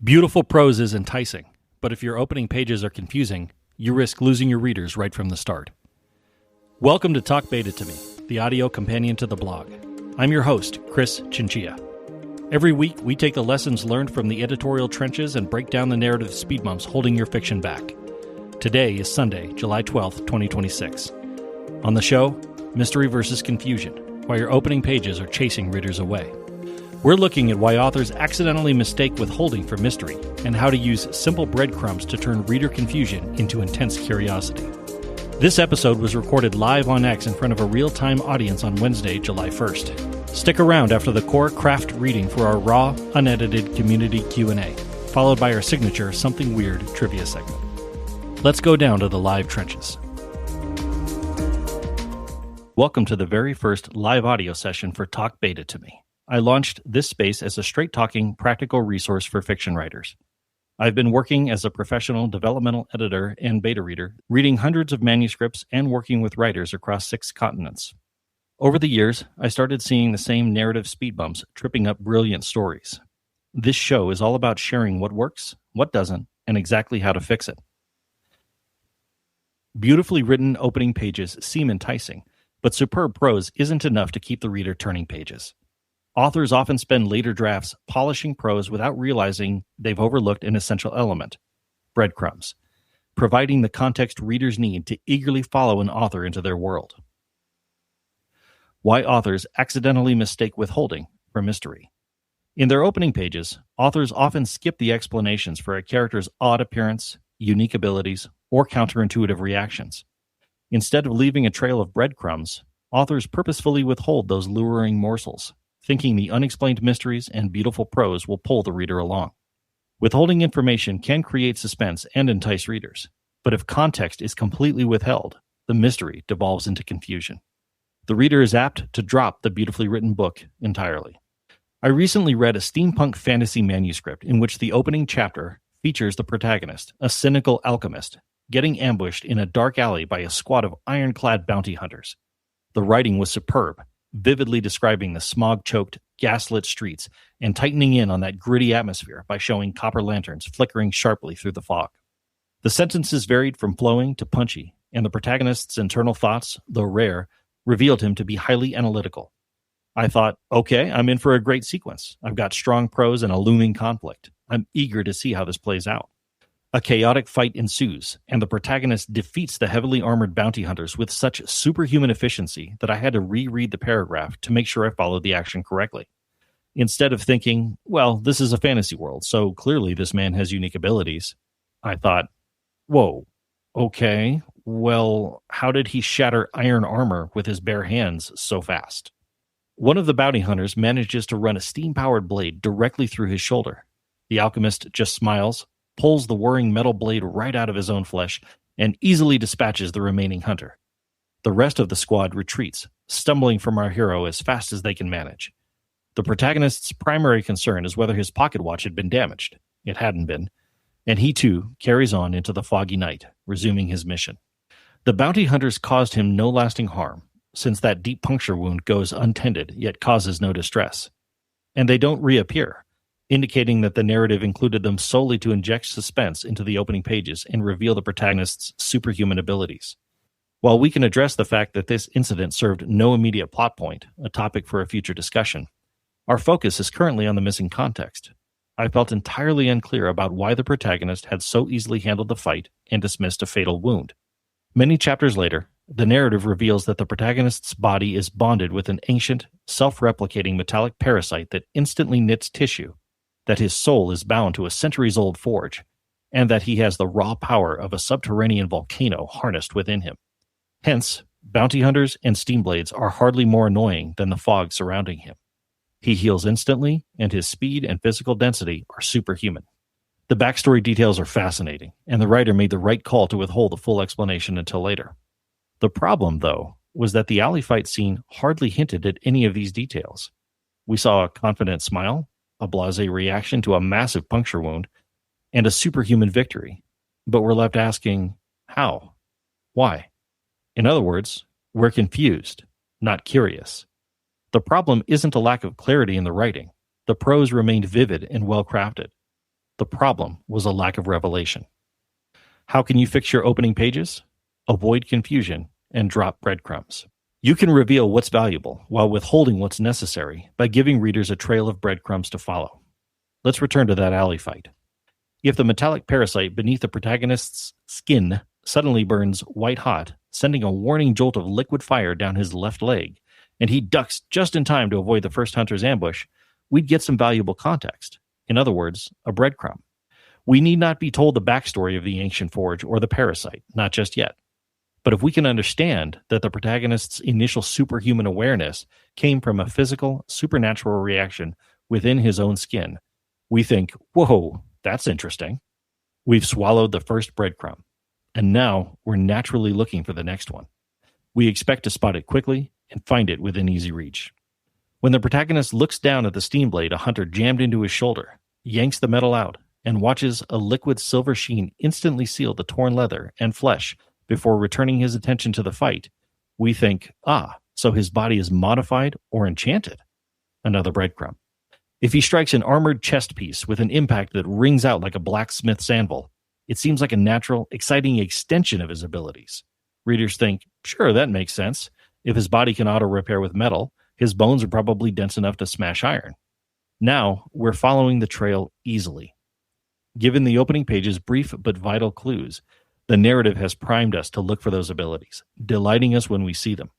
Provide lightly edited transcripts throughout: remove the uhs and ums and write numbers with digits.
Beautiful prose is enticing, but if your opening pages are confusing, you risk losing your readers right from the start. Welcome to Talk Beta to Me, the audio companion to the blog. I'm your host, Chris Chinchilla. Every week, we take the lessons learned from the editorial trenches and break down the narrative speed bumps holding your fiction back. Today is Sunday, July 12th, 2026. On the show, mystery versus confusion, while your opening pages are chasing readers away. We're looking at why authors accidentally mistake withholding for mystery and how to use simple breadcrumbs to turn reader confusion into intense curiosity. This episode was recorded live on X in front of a real-time audience on Wednesday, July 1st. Stick around after the core craft reading for our raw, unedited community Q&A, followed by our signature Something Weird trivia segment. Let's go down to the live trenches. Welcome to the very first live audio session for Talk Beta to Me. I launched this space as a straight-talking, practical resource for fiction writers. I've been working as a professional developmental editor and beta reader, reading hundreds of manuscripts and working with writers across 6 continents. Over the years, I started seeing the same narrative speed bumps tripping up brilliant stories. This show is all about sharing what works, what doesn't, and exactly how to fix it. Beautifully written opening pages seem enticing, but superb prose isn't enough to keep the reader turning pages. Authors often spend later drafts polishing prose without realizing they've overlooked an essential element: breadcrumbs, providing the context readers need to eagerly follow an author into their world. Why authors accidentally mistake withholding for mystery. In their opening pages, authors often skip the explanations for a character's odd appearance, unique abilities, or counterintuitive reactions. Instead of leaving a trail of breadcrumbs, authors purposefully withhold those luring morsels, thinking the unexplained mysteries and beautiful prose will pull the reader along. Withholding information can create suspense and entice readers, but if context is completely withheld, the mystery devolves into confusion. The reader is apt to drop the beautifully written book entirely. I recently read a steampunk fantasy manuscript in which the opening chapter features the protagonist, a cynical alchemist, getting ambushed in a dark alley by a squad of ironclad bounty hunters. The writing was superb, vividly describing the smog-choked, gaslit streets and tightening in on that gritty atmosphere by showing copper lanterns flickering sharply through the fog. The sentences varied from flowing to punchy, and the protagonist's internal thoughts, though rare, revealed him to be highly analytical. I thought, okay, I'm in for a great sequence. I've got strong prose and a looming conflict. I'm eager to see how this plays out. A chaotic fight ensues, and the protagonist defeats the heavily armored bounty hunters with such superhuman efficiency that I had to reread the paragraph to make sure I followed the action correctly. Instead of thinking, well, this is a fantasy world, so clearly this man has unique abilities, I thought, whoa, okay, well, how did he shatter iron armor with his bare hands so fast? One of the bounty hunters manages to run a steam-powered blade directly through his shoulder. The alchemist just smiles, pulls the whirring metal blade right out of his own flesh, and easily dispatches the remaining hunter. The rest of the squad retreats, stumbling from our hero as fast as they can manage. The protagonist's primary concern is whether his pocket watch had been damaged. It hadn't been, and he too carries on into the foggy night, resuming his mission. The bounty hunters caused him no lasting harm, since that deep puncture wound goes untended yet causes no distress. And they don't reappear, indicating that the narrative included them solely to inject suspense into the opening pages and reveal the protagonist's superhuman abilities. While we can address the fact that this incident served no immediate plot point, a topic for a future discussion, our focus is currently on the missing context. I felt entirely unclear about why the protagonist had so easily handled the fight and dismissed a fatal wound. Many chapters later, the narrative reveals that the protagonist's body is bonded with an ancient, self-replicating metallic parasite that instantly knits tissue, that his soul is bound to a centuries-old forge, and that he has the raw power of a subterranean volcano harnessed within him. Hence, bounty hunters and steam blades are hardly more annoying than the fog surrounding him. He heals instantly, and his speed and physical density are superhuman. The backstory details are fascinating, and the writer made the right call to withhold the full explanation until later. The problem, though, was that the alley fight scene hardly hinted at any of these details. We saw a confident smile, a blasé reaction to a massive puncture wound, and a superhuman victory. But we're left asking, how? Why? In other words, we're confused, not curious. The problem isn't a lack of clarity in the writing. The prose remained vivid and well-crafted. The problem was a lack of revelation. How can you fix your opening pages? Avoid confusion and drop breadcrumbs. You can reveal what's valuable while withholding what's necessary by giving readers a trail of breadcrumbs to follow. Let's return to that alley fight. If the metallic parasite beneath the protagonist's skin suddenly burns white hot, sending a warning jolt of liquid fire down his left leg, and he ducks just in time to avoid the first hunter's ambush, we'd get some valuable context. In other words, a breadcrumb. We need not be told the backstory of the ancient forge or the parasite, not just yet. But if we can understand that the protagonist's initial superhuman awareness came from a physical, supernatural reaction within his own skin, we think, whoa, that's interesting. We've swallowed the first breadcrumb, and now we're naturally looking for the next one. We expect to spot it quickly and find it within easy reach. When the protagonist looks down at the steam blade a hunter jammed into his shoulder, yanks the metal out, and watches a liquid silver sheen instantly seal the torn leather and flesh before returning his attention to the fight, we think, so his body is modified or enchanted. Another breadcrumb. If he strikes an armored chest piece with an impact that rings out like a blacksmith's anvil, it seems like a natural, exciting extension of his abilities. Readers think, sure, that makes sense. If his body can auto-repair with metal, his bones are probably dense enough to smash iron. Now, we're following the trail easily. Given the opening page's brief but vital clues, the narrative has primed us to look for those abilities, delighting us when we see them.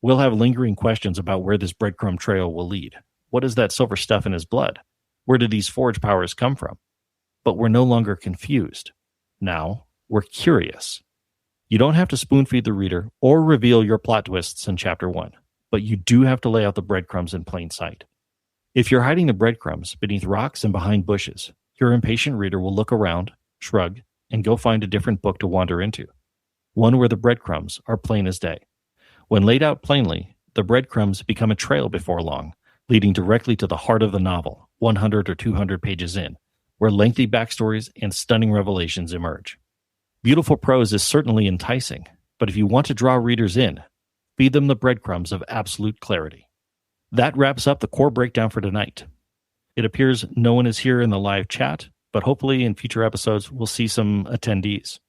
We'll have lingering questions about where this breadcrumb trail will lead. What is that silver stuff in his blood? Where did these forge powers come from? But we're no longer confused. Now, we're curious. You don't have to spoon-feed the reader or reveal your plot twists in Chapter 1, but you do have to lay out the breadcrumbs in plain sight. If you're hiding the breadcrumbs beneath rocks and behind bushes, your impatient reader will look around, shrug, and go find a different book to wander into, one where the breadcrumbs are plain as day. When laid out plainly, the breadcrumbs become a trail before long, leading directly to the heart of the novel, 100 or 200 pages in, where lengthy backstories and stunning revelations emerge. Beautiful prose is certainly enticing, but if you want to draw readers in, feed them the breadcrumbs of absolute clarity. That wraps up the core breakdown for tonight. It appears no one is here in the live chat, but hopefully in future episodes we'll see some attendees.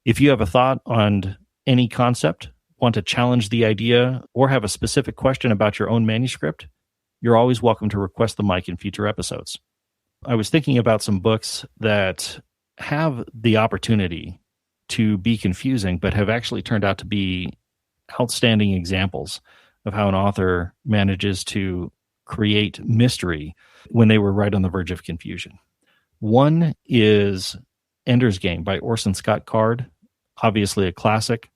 If you have a thought on any concept, want to challenge the idea, or have a specific question about your own manuscript, you're always welcome to request the mic in future episodes. I was thinking about some books that have the opportunity to be confusing, but have actually turned out to be outstanding examples of how an author manages to create mystery when they were right on the verge of confusion. One is Ender's Game by Orson Scott Card, obviously a classic.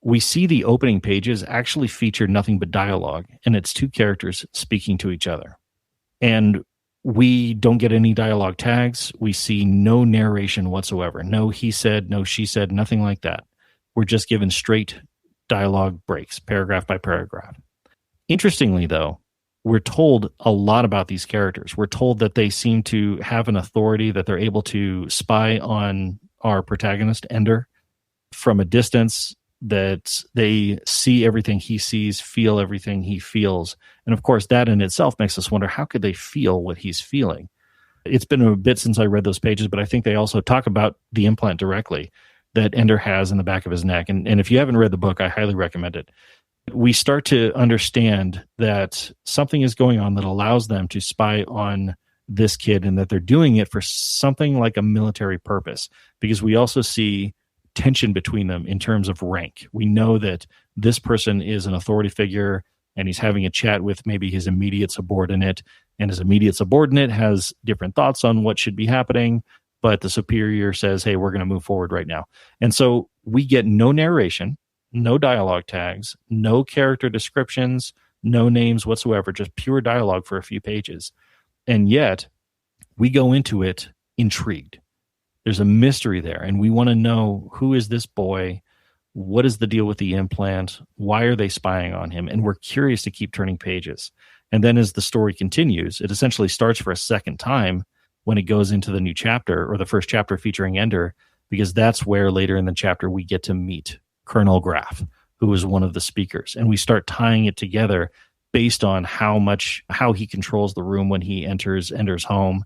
We see the opening pages actually feature nothing but dialogue, and it's two characters speaking to each other. And we don't get any dialogue tags. We see no narration whatsoever. No he said, no she said, nothing like that. We're just given straight dialogue breaks, paragraph by paragraph. Interestingly, though, we're told a lot about these characters. We're told that they seem to have an authority, that they're able to spy on our protagonist, Ender, from a distance, that they see everything he sees, feel everything he feels. And of course, that in itself makes us wonder, how could they feel what he's feeling? It's been a bit since I read those pages, but I think they also talk about the implant directly that Ender has in the back of his neck. And if you haven't read the book, I highly recommend it. We start to understand that something is going on that allows them to spy on this kid, and that they're doing it for something like a military purpose, because we also see tension between them in terms of rank. We know that this person is an authority figure, and he's having a chat with maybe his immediate subordinate, and his immediate subordinate has different thoughts on what should be happening, but the superior says, hey, we're going to move forward right now. And so we get no narration, no dialogue tags, no character descriptions, no names whatsoever, just pure dialogue for a few pages. And yet, we go into it intrigued. There's a mystery there, and we want to know, who is this boy? What is the deal with the implant? Why are they spying on him? And we're curious to keep turning pages. And then as the story continues, it essentially starts for a second time when it goes into the new chapter, or the first chapter featuring Ender, because that's where later in the chapter we get to meet Colonel Graff, who is one of the speakers. And we start tying it together based on how he controls the room when he enters Ender's home,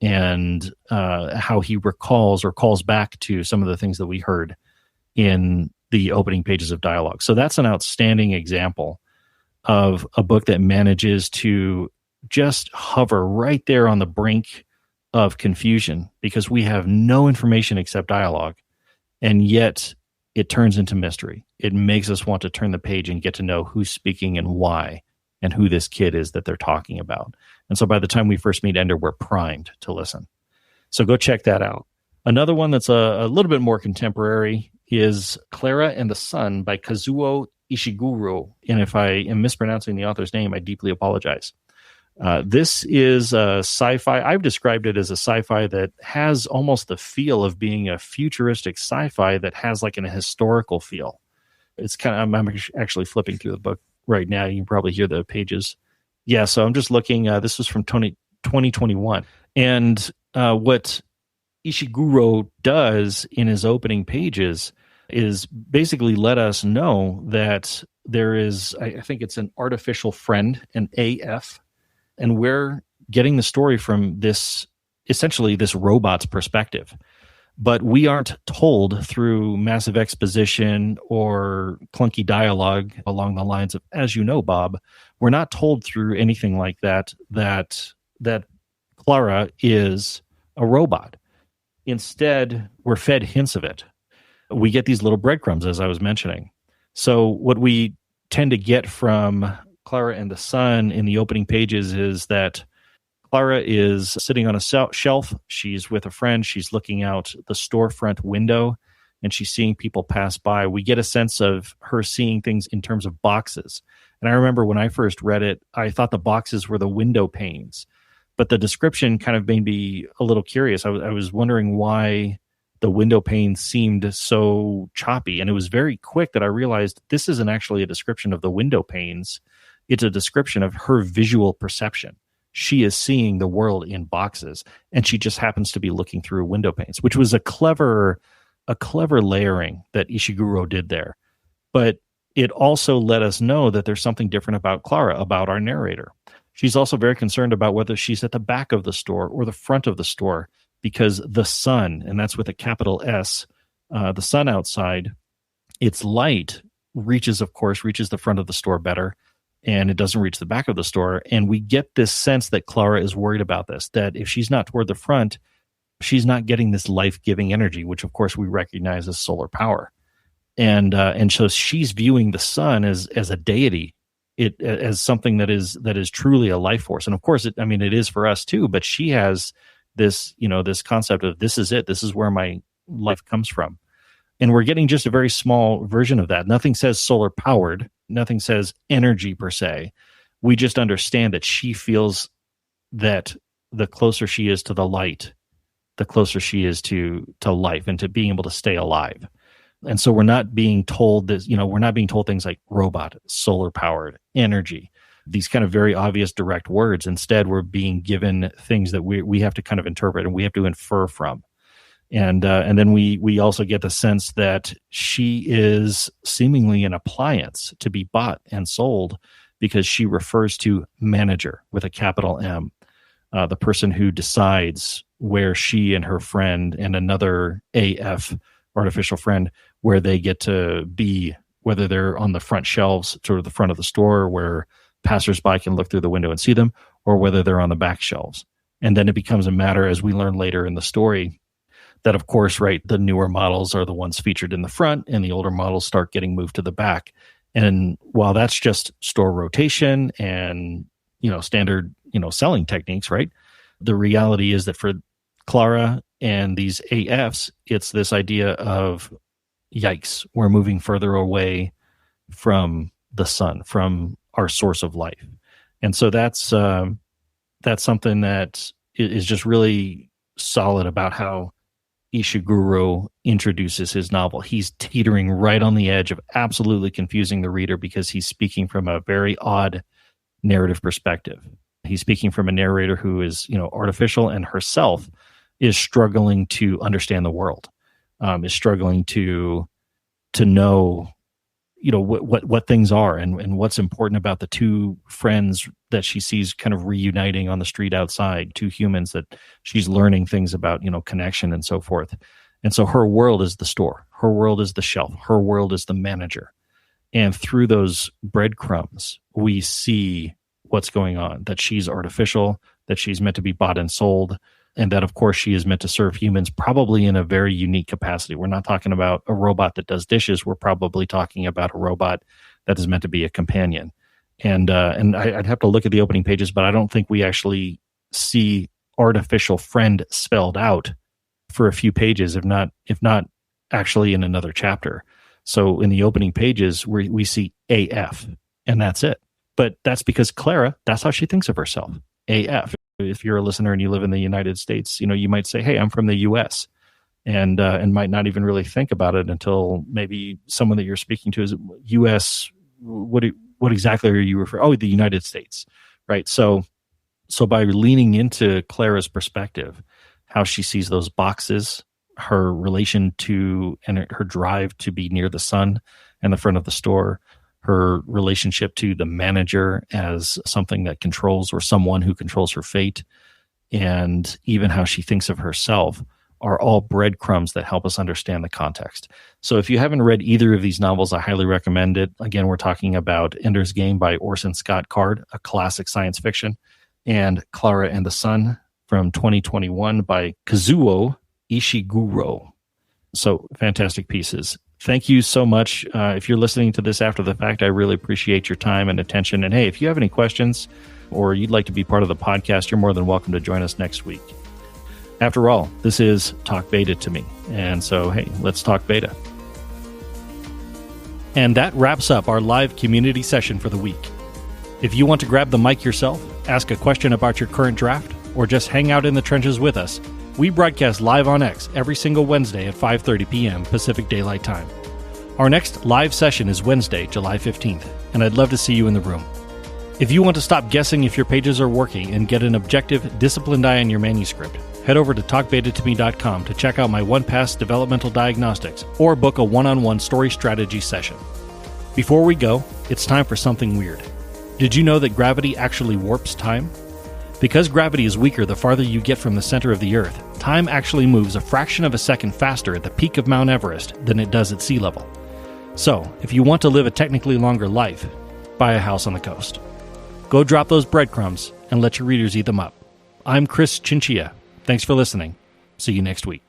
and how he recalls or calls back to some of the things that we heard in the opening pages of dialogue. So that's an outstanding example of a book that manages to just hover right there on the brink of confusion, because we have no information except dialogue, and yet it turns into mystery. It makes us want to turn the page and get to know who's speaking and why, and who this kid is that they're talking about. And so by the time we first meet Ender, we're primed to listen. So go check that out. Another one that's a little bit more contemporary is Clara and the Sun by Kazuo Ishiguro. And if I am mispronouncing the author's name, I deeply apologize. This is a sci-fi. I've described it as a sci-fi that has almost the feel of being a futuristic sci-fi that has like an historical feel. It's kind of, I'm actually flipping through the book right now. You can probably hear the pages. Yeah, so I'm just looking. This was from 2021. And what Ishiguro does in his opening pages is basically let us know that there is, I think it's an artificial friend, an AF, and we're getting the story from this, essentially this robot's perspective. But we aren't told through massive exposition or clunky dialogue along the lines of, as you know, Bob, we're not told through anything like that Clara is a robot. Instead, we're fed hints of it. We get these little breadcrumbs, as I was mentioning. So what we tend to get from Clara and the Sun in the opening pages is that Clara is sitting on a shelf. She's with a friend. She's looking out the storefront window, and she's seeing people pass by. We get a sense of her seeing things in terms of boxes. And I remember when I first read it, I thought the boxes were the window panes. But the description kind of made me a little curious. I was wondering why the window panes seemed so choppy. And it was very quick that I realized this isn't actually a description of the window panes. It's a description of her visual perception. She is seeing the world in boxes, and she just happens to be looking through window panes, which was a clever layering that Ishiguro did there. But it also let us know that there's something different about Clara, about our narrator. She's also very concerned about whether she's at the back of the store or the front of the store, because the sun, and that's with a capital S, the sun outside, its light reaches the front of the store better, and it doesn't reach the back of the store. And we get this sense that Clara is worried about this, that if she's not toward the front, she's not getting this life-giving energy, which of course we recognize as solar power. And so she's viewing the sun as a deity, as something that is truly a life force. And of course, it is for us too, but she has this concept of, this is it. This is where my life comes from. And we're getting just a very small version of that. Nothing says solar powered. Nothing says energy per se. We just understand that she feels that the closer she is to the light, the closer she is to life and to being able to stay alive. And so we're not being told this, we're not being told things like robot, solar powered, energy, these kind of very obvious direct words. Instead, we're being given things that we have to kind of interpret and we have to infer from. And then we also get the sense that she is seemingly an appliance to be bought and sold, because she refers to manager with a capital M, the person who decides where she and her friend and another AF, artificial friend, where they get to be, whether they're on the front shelves, sort of the front of the store where passersby can look through the window and see them, or whether they're on the back shelves. And then it becomes a matter, as we learn later in the story, that of course, right, the newer models are the ones featured in the front and the older models start getting moved to the back. And while that's just store rotation and, standard, selling techniques, right? The reality is that for Clara and these AFs, it's this idea of, yikes, we're moving further away from the sun, from our source of life. And so that's something that is just really solid about how Ishiguro introduces his novel. He's teetering right on the edge of absolutely confusing the reader, because he's speaking from a very odd narrative perspective. He's speaking from a narrator who is, artificial, and herself is struggling to understand the world, is struggling to know what things are and what's important about the two friends that she sees kind of reuniting on the street outside, two humans that she's learning things about, connection and so forth. And so her world is the store, her world is the shelf, her world is the manager. And through those breadcrumbs, we see what's going on, that she's artificial, that she's meant to be bought and sold, and that, of course, she is meant to serve humans probably in a very unique capacity. We're not talking about a robot that does dishes. We're probably talking about a robot that is meant to be a companion. And I'd have to look at the opening pages, but I don't think we actually see artificial friend spelled out for a few pages, if not actually in another chapter. So in the opening pages, we see AF, and that's it. But that's because Clara, that's how she thinks of herself, AF. If you're a listener and you live in the United States, you might say, hey, I'm from the U.S., and might not even really think about it until maybe someone that you're speaking to is U.S. What exactly are you referring? Oh, the United States, right? So by leaning into Clara's perspective, how she sees those boxes, her relation to and her drive to be near the sun and the front of the store, her relationship to the manager as something that controls or someone who controls her fate, and even how she thinks of herself are all breadcrumbs that help us understand the context. So if you haven't read either of these novels, I highly recommend it. Again, we're talking about Ender's Game by Orson Scott Card, a classic science fiction, and Clara and the Sun from 2021 by Kazuo Ishiguro. So fantastic pieces. Thank you so much. If you're listening to this after the fact, I really appreciate your time and attention. And hey, if you have any questions or you'd like to be part of the podcast, you're more than welcome to join us next week. After all, this is Talk Beta to me. And so, hey, let's talk beta. And that wraps up our live community session for the week. If you want to grab the mic yourself, ask a question about your current draft, or just hang out in the trenches with us, we broadcast live on X every single Wednesday at 5:30 p.m. Pacific Daylight Time. Our next live session is Wednesday, July 15th, and I'd love to see you in the room. If you want to stop guessing if your pages are working and get an objective, disciplined eye on your manuscript, head over to talkbetatome.com to check out my one-pass developmental diagnostics or book a one-on-one story strategy session. Before we go, it's time for something weird. Did you know that gravity actually warps time? Because gravity is weaker the farther you get from the center of the Earth, time actually moves a fraction of a second faster at the peak of Mount Everest than it does at sea level. So, if you want to live a technically longer life, buy a house on the coast. Go drop those breadcrumbs and let your readers eat them up. I'm Chris Chinchilla. Thanks for listening. See you next week.